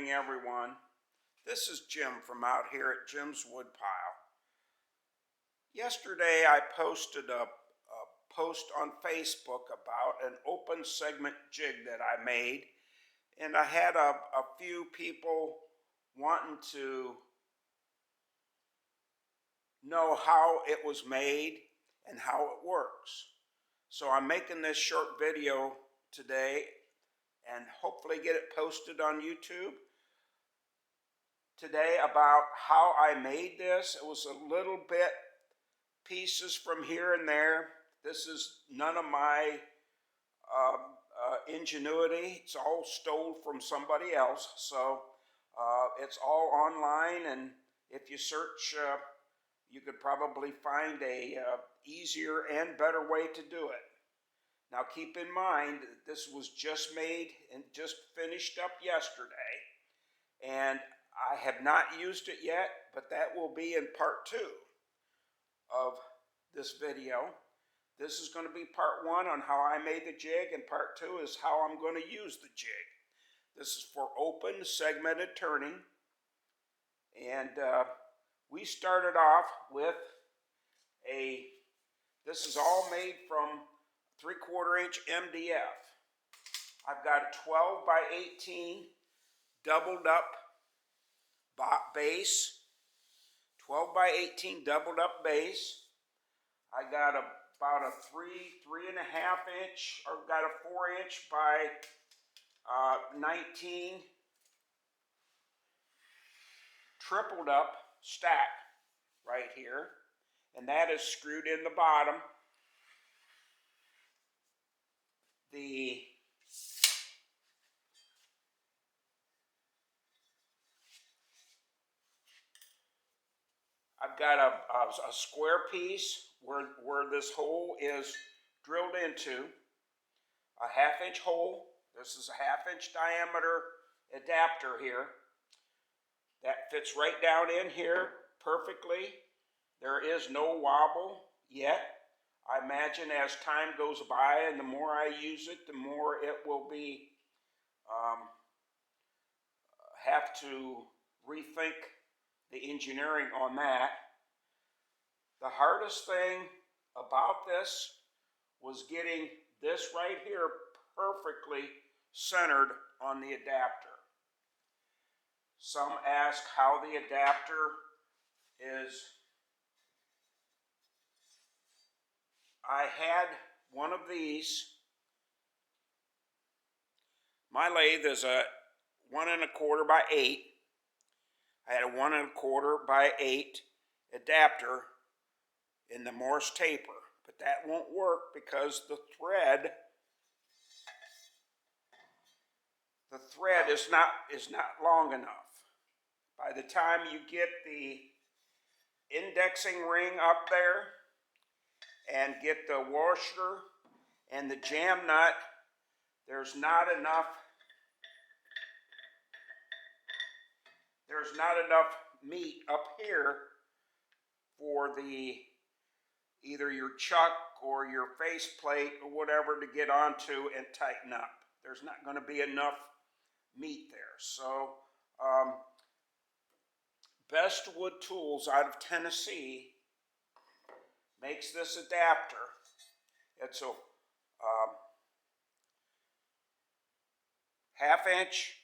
morning, everyone. This is Jim from out here at Jim's Woodpile. Yesterday I posted a post on Facebook about an open segment jig that I made, and I had a few people wanting to know how it was made and how it works. So I'm making this short video today and hopefully get it posted on YouTube today about how I made this. It was a little bit pieces from here and there. This is none of my ingenuity. It's all stole from somebody else. So it's all online, and if you search, you could probably find a easier and better way to do it. Now keep in mind that this was just made and just finished up yesterday, and I have not used it yet, but that will be in part 2 of this video. This is going to be part 1 on how I made the jig, and part 2 is how I'm going to use the jig. This is for open segmented turning, and we started off with this is all made from 3/4 inch MDF. I've got a 12 by 18 doubled up base, 12 by 18 doubled up base. I got about a 3.5 inch, or got a 4 inch by 19 tripled up stack right here, and that is screwed in the bottom. I've got a square piece where this hole is drilled into, a 1/2 inch hole. This is a 1/2 inch diameter adapter here that fits right down in here perfectly. There is no wobble yet. I imagine as time goes by and the more I use it, the more it will be have to rethink the engineering on that. The hardest thing about this was getting this right here perfectly centered on the adapter. Some ask how the adapter is. I had one of these. My lathe is a 1 1/4 by 8. I had a 1 1/4 by 8 adapter in the Morse taper, but that won't work because the thread is not long enough. By the time you get the indexing ring up there and get the washer and the jam nut, there's not enough meat up here for either your chuck or your faceplate or whatever to get onto and tighten up. There's not going to be enough meat there. So Best Wood Tools out of Tennessee makes this adapter. It's a 1/2 inch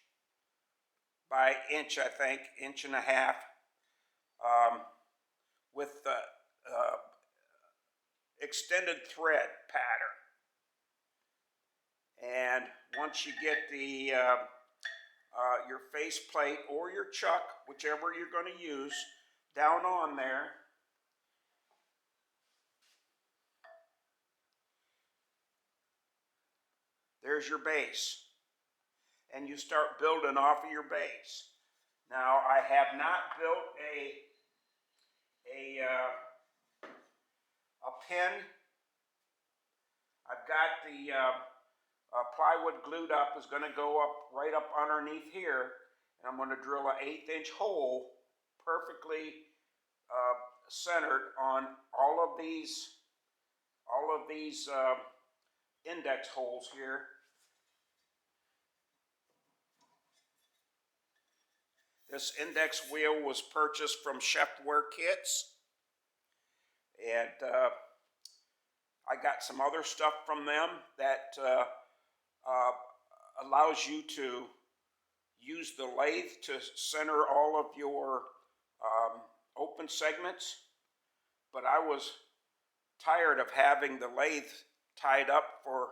by inch, I think, 1.5 inches, with the extended thread pattern. And once you get the your faceplate or your chuck, whichever you're going to use, down on there, there's your base, and you start building off of your base. Now, I have not built a pin. I've got the plywood glued up, is going to go up right up underneath here, and I'm going to drill an 1/8 inch hole perfectly centered on all of these index holes here. This index wheel was purchased from Chefware kits, and I got some other stuff from them that allows you to use the lathe to center all of your open segments, but I was tired of having the lathe tied up for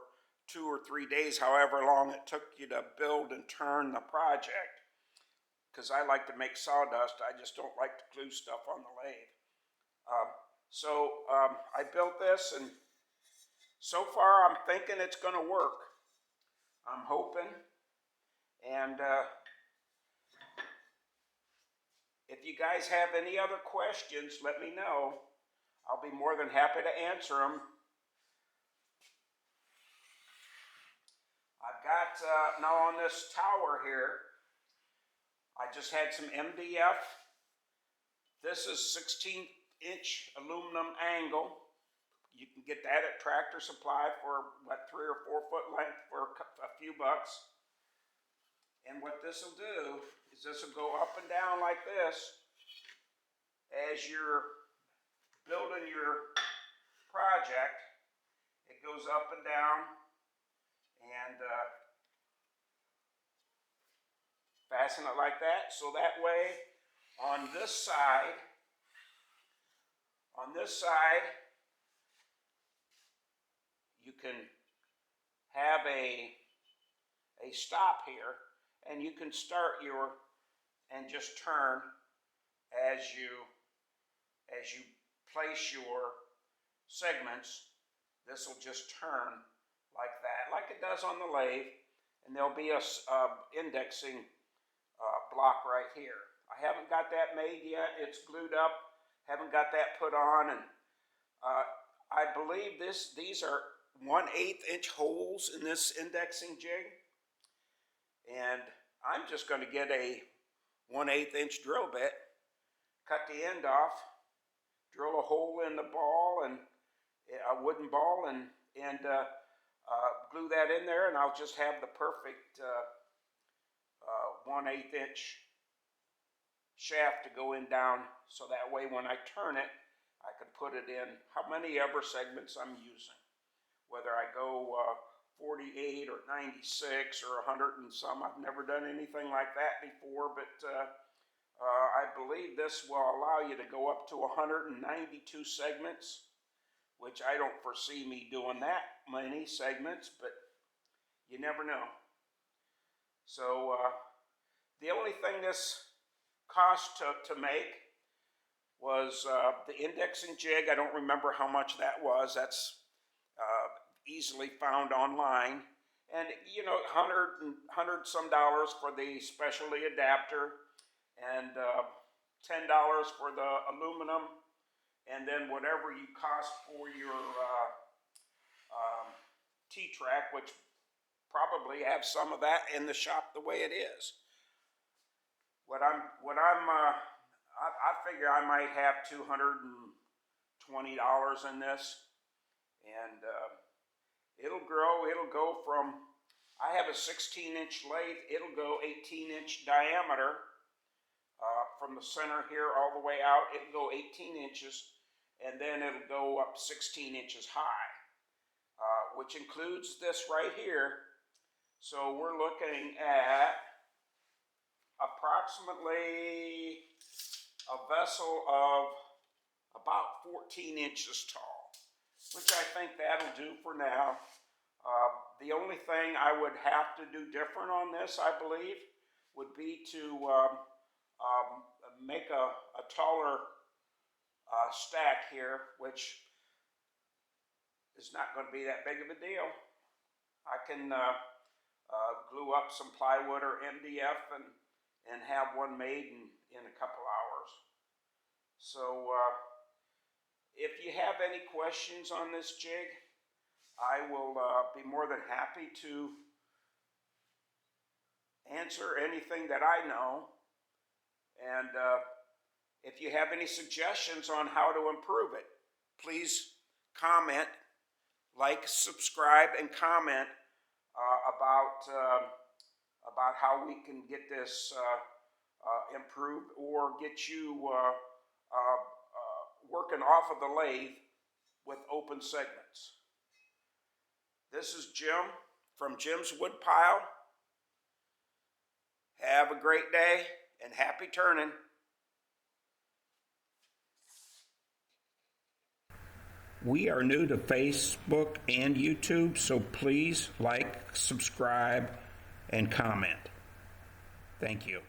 2 or 3 days, however long it took you to build and turn the project, because I like to make sawdust. I just don't like to glue stuff on the lathe. So I built this, and so far I'm thinking it's going to work. I'm hoping. And if you guys have any other questions, let me know. I'll be more than happy to answer them. I've got, now on this tower here, I just had some MDF. This is 16-inch aluminum angle. You can get that at Tractor Supply for, what, 3 or 4 foot length for a few bucks. And what this will do is this will go up and down like this as you're building your project. It goes up and down, and fasten it like that. So that way, on this side, you can have a stop here, and you can start and just turn as you place your segments. This will just turn like that, like it does on the lathe, and there'll be a indexing block right here. I haven't got that made yet. It's glued up. Haven't got that put on, and I believe these are 1/8 inch holes in this indexing jig, and I'm just going to get a 1/8 inch drill bit, cut the end off, drill a hole in the ball, and a wooden ball, and glue that in there, and I'll just have the perfect 1/8 inch shaft to go in down, so that way when I turn it, I can put it in how many ever segments I'm using. Whether I go 48 or 96 or 100 and some, I've never done anything like that before, but I believe this will allow you to go up to 192 segments, which I don't foresee me doing that many segments, but you never know. So the only thing this cost to make was the indexing jig. I don't remember how much that was. That's easily found online. And you know, $100 some for the specialty adapter, and $10 for the aluminum, and then whatever you cost for your T-track, which probably have some of that in the shop the way it is. I figure I might have $220 in this, and it'll grow. It'll go from, I have a 16-inch lathe. It'll go 18-inch diameter from the center here all the way out. It'll go 18 inches, and then it'll go up 16 inches high, which includes this right here. So we're looking at approximately a vessel of about 14 inches tall, which I think that'll do for now. The only thing I would have to do different on this, I believe, would be to make a taller stack here, which is not going to be that big of a deal. I can glue up some plywood or MDF and have one made in a couple hours. So if you have any questions on this jig, I will be more than happy to answer anything that I know. And if you have any suggestions on how to improve it, please comment, like, subscribe, and comment about how we can get this improved or get you working off of the lathe with open segments. This is Jim from Jim's Woodpile. Have a great day and happy turning. We are new to Facebook and YouTube, so please like, subscribe, and comment. Thank you.